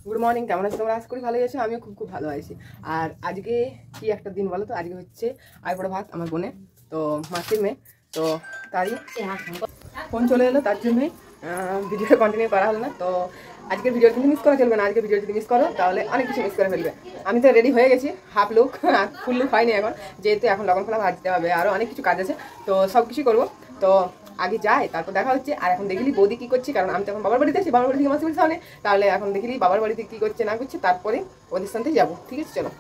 Good morning, কেমন আছো তোমরা? আশা করি ভালোই আছো। আমিও খুব ভালো আছি। আর আজকে কি একটা দিন বলো তো? আজকে হচ্ছে আইবড় ভাত আমার বোনে, তো মাসির মেয়ে, তো তারই ফোন চলে এলো, তার জন্যই ভিডিও কন্টিনিউ করা হলো না। তো আজকের ভিডিও কিন্তু মিস করা চলবে না। আজকে ভিডিও যদি মিস করো তাহলে অনেক কিছু মিস করে ফেলবে। আমি তো রেডি হয়ে গেছি, হাফ লুক, ফুল লুক হয়নি এখন, যেহেতু এখন লগন খোলা ভাজতে হবে, আরও অনেক কিছু কাজ আছে, তো সব কিছুই করবো। তো আগে যাই, তারপর দেখা হচ্ছে। আর এখন দেখিলি বৌদি কি করছে, কারণ আমি তো এখন বাবার বাড়িতে আছি, বাবার বাড়ি থেকে মাসির বাড়ির সামনে। তাহলে এখন দেখিলি বাবার বাড়িতে কি করছে না করছে, তারপরে ওদের সাথে যাবো। ঠিক আছে, চলো।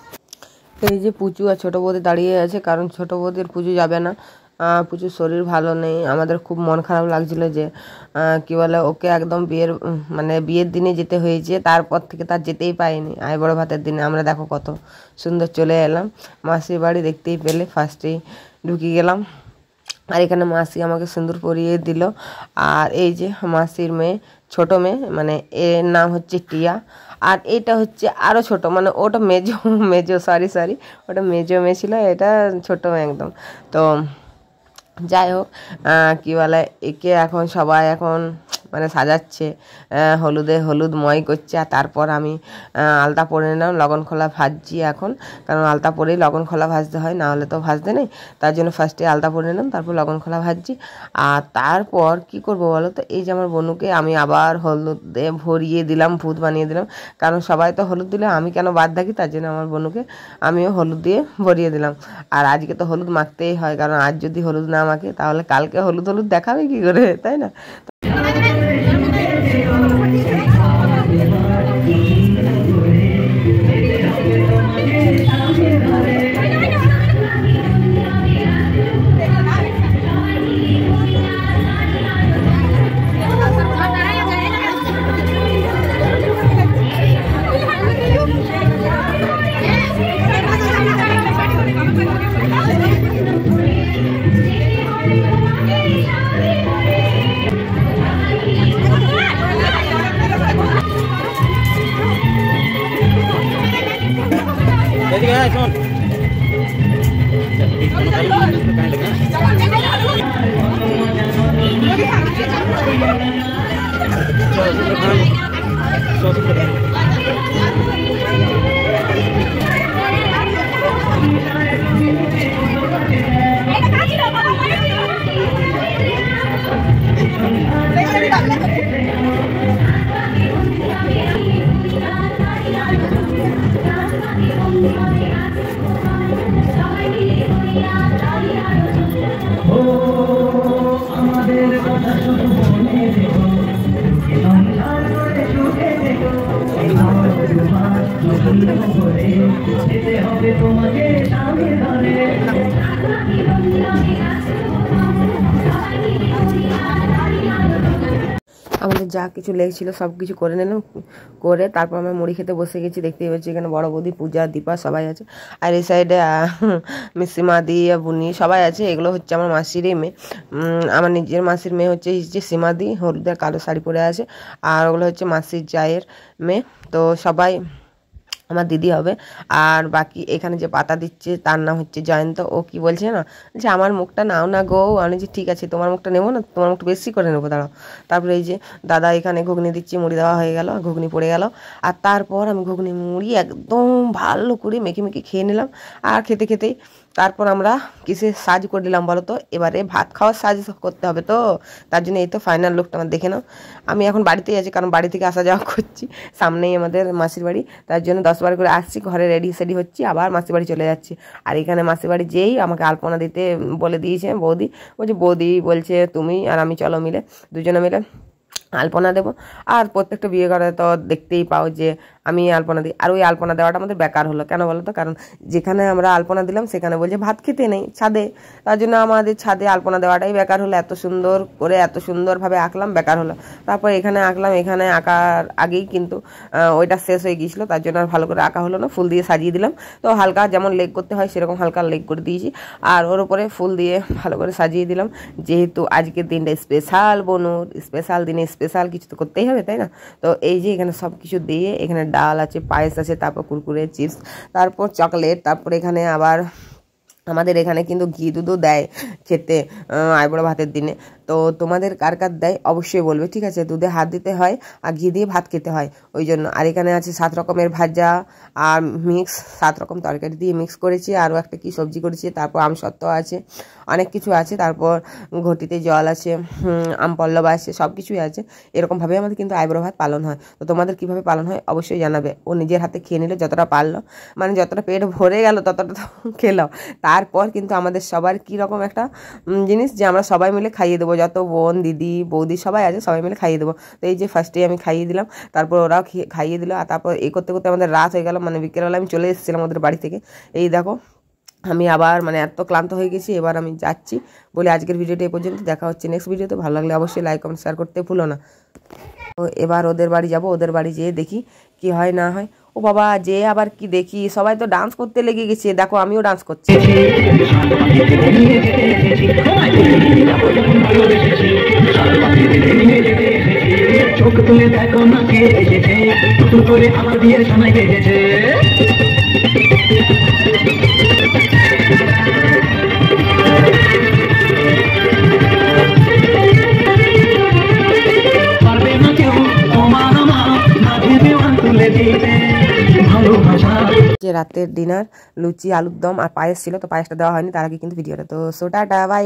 এই যে পুচু আর ছোটো বৌদি দাঁড়িয়ে আছে, কারণ ছোটো বৌদির পুজো যাবে না, পুচুর শরীর ভালো নেই। আমাদের খুব মন খারাপ লাগছিল যে কী বলে, ওকে একদম বিয়ের দিনে যেতে হয়েছে, তারপর থেকে তার যেতেই পাইনি। আইবড় ভাতের দিনে আমরা দেখো কত সুন্দর চলে এলাম মাসির বাড়ি, দেখতেই পেলে ফার্স্টেই ঢুকে গেলাম। আর এখানে মাসি আমাকে সিঁদুর পরিয়ে দিল। আর এই যে মাসির মেয়ে, ছোটো মেয়ে, মানে এর নাম হচ্ছে টিয়া। আর এইটা হচ্ছে আরও ছোটো, মানে ওটা মেজো সরি ওটা মেজো মেয়ে ছিল, এটা ছোটো মেয়ে একদম। তো যাই হোক, কী বলে, একে এখন সবাই এখন মানে সাজাচ্ছে, হলুদময় করছে। আর তারপর আমি আলতা পরে নিলাম, লগন খোলা ভাজছি এখন, কারণ আলতা পরেই লগন খোলা ভাজতে হয়, না হলে তো ভাজতে নেই। তার জন্য ফার্স্টে আলতা পরে নিলাম, তারপর লগন খোলা ভাজছি। আর তারপর কি করব বলো তো, এই যে আমার বোনুকে আমি আবার হলুদে ভরিয়ে দিলাম, ভূত বানিয়ে দিলাম, কারণ সবাই তো হলুদ দিলে আমি কেন বাদ থাকি, তার জন্য আমার বোনুকে আমিও হলুদ দিয়ে ভরিয়ে দিলাম। আর আজকে তো হলুদ মাখতেই হয়, কারণ আজ যদি হলুদ না মাখে তাহলে কালকে হলুদ দেখাবে কি করে, তাই না? আমাদের যা কিছু লেগেছিল সব কিছু করে নিলাম, করে তারপর আমরা মুড়ি খেতে বসে গেছি। দেখতেই পাচ্ছি এখানে বড় বৌদি, পূজা, দীপা সবাই আছে। আর এই সাইডে মিসিমা দি, বুনি সবাই আছে। এগুলো হচ্ছে আমার মাসিরই মেয়ে, আমার নিজের মাসির মেয়ে হচ্ছে সীমাদি, হলুদের কালো শাড়ি পরে আছে। আর ওগুলো হচ্ছে মাসির জায়ের মেয়ে, তো সবাই আমার দিদি হবে। আর বাকি এখানে যে পাতা দিচ্ছে তার নাম হচ্ছে জয়ন্ত। ও কি বলছে না, যে আমার মুখটা নাও না গো। আমি যে ঠিক আছে, তোমার মুখটা নেবো না, তোমার মুখটা বেশি করে নেবো, দাঁড়াও। তারপরে এই যে দাদা এখানে ঘুগনি দিচ্ছি, মুড়ি দেওয়া হয়ে গেল, ঘুগনি পড়ে গেল। আর তারপর আমি ঘুগনি মুড়ি একদম ভালো করে মেখে খেয়ে নিলাম। আর খেতে খেতেই তারপর আমরা কিসে সাজ করে দিলাম বলো তো? এবারে ভাত খাওয়ার সাজ করতে হবে, তো তার জন্য এই তো ফাইনাল লুকটা আমার দেখে নাও। আমি এখন বাড়িতেই আছি, কারণ বাড়ি থেকে আসা যাওয়া করছি, সামনেই আমাদের মাসির বাড়ি, তার জন্য 10 বার করে আসছি, ঘরে রেডি সেডি হচ্ছি, আবার মাসির বাড়ি চলে যাচ্ছি। আর এখানে মাসির বাড়ি যেই আমাকে আলপনা দিতে বলে দিয়েছে বৌদি, বৌদি বলছে তুমি আর আমি চলো মিলে, দুজনে মিলে আলপনা দেবো। আর প্রত্যেকটা বিয়ে ঘরে তো দেখতেই পাও যে আমি আলপনা দিই। আর ওই আলপনা দেওয়াটা আমাদের বেকার হলো, কেন বলো তো? কারণ যেখানে আমরা আলপনা দিলাম সেখানে বলছে ভাত খেতে নেই, ছাদে, তার জন্য আমাদের ছাদে আলপনা দেওয়াটাই বেকার হলো। এত সুন্দর করে এত সুন্দরভাবে আঁকলাম, বেকার হলো। তারপর এখানে আঁকলাম, এখানে আঁকার আগেই কিন্তু ওইটা শেষ হয়ে গিয়েছিলো, তার জন্য আর ভালো করে আঁকা হলো না। ফুল দিয়ে সাজিয়ে দিলাম, তো হালকা যেমন লেগ করতে হয় সেরকম হালকা লেগ করে দিয়েছি। আর ওর উপরে ফুল দিয়ে ভালো করে সাজিয়ে দিলাম, যেহেতু আজকের দিনটা স্পেশাল, বনুর স্পেশাল দিনে স্পেশাল কিছু তো করতেই হবে, তাই না? তো এই যে এখানে সব কিছু দিয়ে, এখানে ডাল আছে, পায়েস আছে, তারপর কুরকুরে, চিপস, তারপর চকলেট, তারপর এখানে আবার আমাদের এখানে কিন্তু ঘি দুধও দেয় খেতে আইবুড়ো ভাতের দিনে। তো তোমাদের কার কার দেয় অবশ্যই বলবে, ঠিক আছে। দুধে হাত দিতে হয় আর ঘি দিয়ে ভাত খেতে হয় ওই জন্য। আর এখানে আছে 7 রকমের ভাজা আর মিক্স, 7 রকম তরকারি দিয়ে মিক্স করেছি, আরও একটা কি সবজি করেছি, তারপর আমসত্ত্ব আছে, অনেক কিছু আছে, তারপর ঘটিতে জল আছে, আমপল্লব আছে, সব কিছুই আছে। এরকমভাবে আমাদের কিন্তু আইবুড়ো ভাত পালন হয়। তো তোমাদের কীভাবে পালন হয় অবশ্যই জানাবে। ও নিজের হাতে খেয়ে নিলে যতটা পারলো, মানে যতটা পেট ভরে গেল ততটা তো খেলাম। তারপর কিন্তু আমাদের সবার কীরকম একটা জিনিস যে আমরা সবাই মিলে খাইয়ে দেবো, যত বোন দিদি বৌদি সবাই আছে সবাই মিলে খাইয়ে দেবো। তো এই যে ফার্স্টেই আমি খাইয়ে দিলাম, তারপর ওরাও খাইয়ে দিল, আর তারপর এই করতে করতে আমাদের রাত হয়ে গেল, মানে বিকেলবেলা আমি চলে এসেছিলাম ওদের বাড়ি থেকে। এই দেখো আমি আবার মানে এত ক্লান্ত হয়ে গেছি, এবার আমি যাচ্ছি বলে আজকের ভিডিওটা এই পর্যন্ত। দেখা হচ্ছে নেক্সট ভিডিওতে। ভালো লাগলে অবশ্যই লাইক কমেন্ট শেয়ার করতে ভুলো না। তো এবার ওদের বাড়ি যাব, ওদের বাড়ি যেয়ে দেখি কি হয় না হয়। ও বাবা, যে আবার কি দেখি, সবাই তো ডান্স করতে লেগে গেছে, দেখো আমিও ডান্স করছি। চোখ তুলে দেখো না কে এসেছে, করে আমার বিয়ের সময় বেজেছে। যে রাতের ডিনার লুচি আলুর দম আর পায়েস ছিল, তো পায়েসটা দেওয়া হয়নি তার আগে কিন্তু ভিডিওটা। তো সোটাটা বাই।